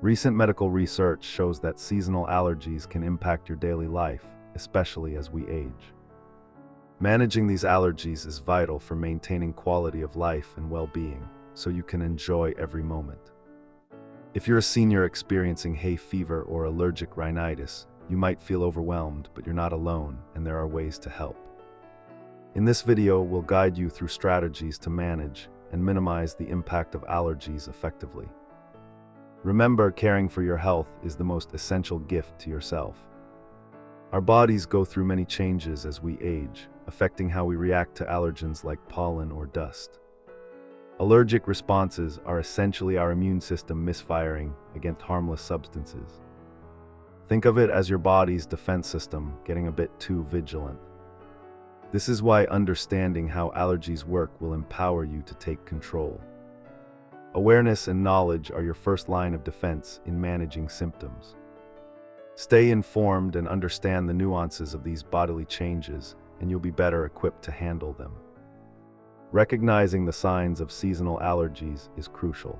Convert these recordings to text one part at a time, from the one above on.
Recent medical research shows that seasonal allergies can impact your daily life, especially as we age. Managing these allergies is vital for maintaining quality of life and well-being, so you can enjoy every moment. If you're a senior experiencing hay fever or allergic rhinitis, you might feel overwhelmed, but you're not alone, and there are ways to help. In this video, we'll guide you through strategies to manage and minimize the impact of allergies effectively. Remember, caring for your health is the most essential gift to yourself. Our bodies go through many changes as we age, affecting how we react to allergens like pollen or dust. Allergic responses are essentially our immune system misfiring against harmless substances. Think of it as your body's defense system getting a bit too vigilant. This is why understanding how allergies work will empower you to take control. Awareness and knowledge are your first line of defense in managing symptoms. Stay informed and understand the nuances of these bodily changes, and you'll be better equipped to handle them. Recognizing the signs of seasonal allergies is crucial.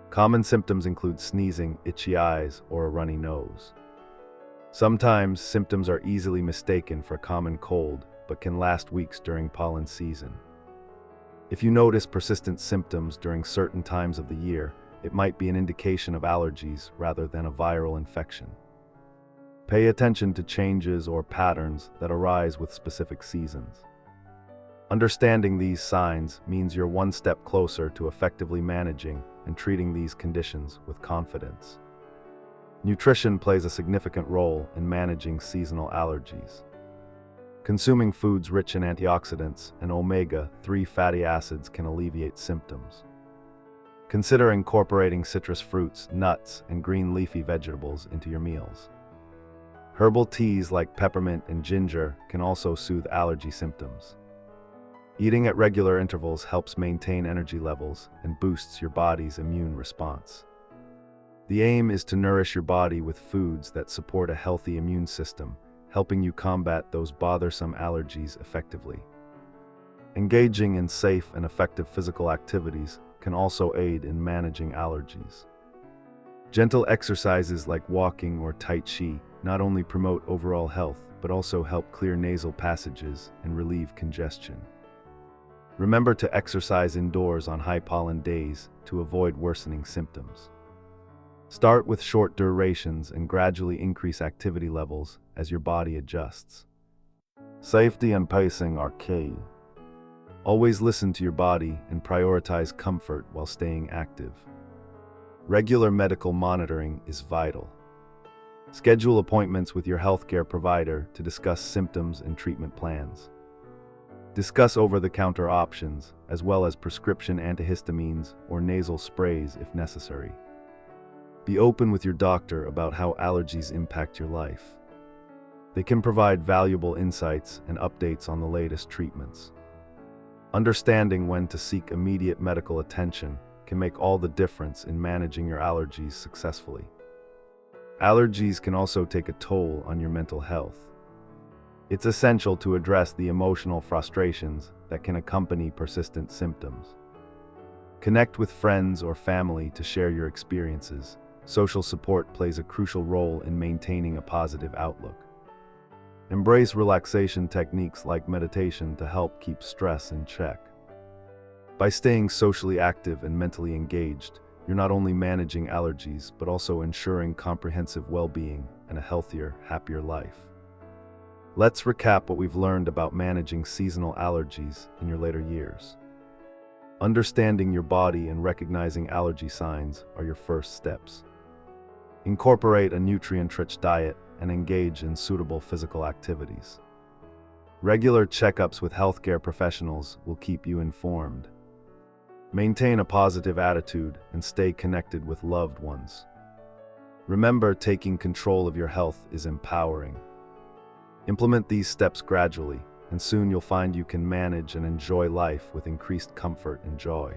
Common symptoms include sneezing, itchy eyes, or a runny nose. Sometimes symptoms are easily mistaken for a common cold, but can last weeks during pollen season. If you notice persistent symptoms during certain times of the year, it might be an indication of allergies rather than a viral infection. Pay attention to changes or patterns that arise with specific seasons. Understanding these signs means you're one step closer to effectively managing and treating these conditions with confidence. Nutrition plays a significant role in managing seasonal allergies. Consuming foods rich in antioxidants and omega-3 fatty acids can alleviate symptoms. Consider incorporating citrus fruits, nuts, and green leafy vegetables into your meals. Herbal teas like peppermint and ginger can also soothe allergy symptoms. Eating at regular intervals helps maintain energy levels and boosts your body's immune response. The aim is to nourish your body with foods that support a healthy immune system, helping you combat those bothersome allergies effectively. Engaging in safe and effective physical activities can also aid in managing allergies. Gentle exercises like walking or Tai Chi not only promote overall health, but also help clear nasal passages and relieve congestion. Remember to exercise indoors on high pollen days to avoid worsening symptoms. Start with short durations and gradually increase activity levels as your body adjusts. Safety and pacing are key. Always listen to your body and prioritize comfort while staying active. Regular medical monitoring is vital. Schedule appointments with your healthcare provider to discuss symptoms and treatment plans. Discuss over-the-counter options, as well as prescription antihistamines or nasal sprays if necessary. Be open with your doctor about how allergies impact your life. They can provide valuable insights and updates on the latest treatments. Understanding when to seek immediate medical attention can make all the difference in managing your allergies successfully. Allergies can also take a toll on your mental health. It's essential to address the emotional frustrations that can accompany persistent symptoms. Connect with friends or family to share your experiences. Social support plays a crucial role in maintaining a positive outlook. Embrace relaxation techniques like meditation to help keep stress in check. By staying socially active and mentally engaged, you're not only managing allergies, but also ensuring comprehensive well-being and a healthier, happier life. Let's recap what we've learned about managing seasonal allergies in your later years. Understanding your body and recognizing allergy signs are your first steps. Incorporate a nutrient-rich diet and engage in suitable physical activities. Regular checkups with healthcare professionals will keep you informed. Maintain a positive attitude and stay connected with loved ones. Remember, taking control of your health is empowering. Implement these steps gradually, and soon you'll find you can manage and enjoy life with increased comfort and joy.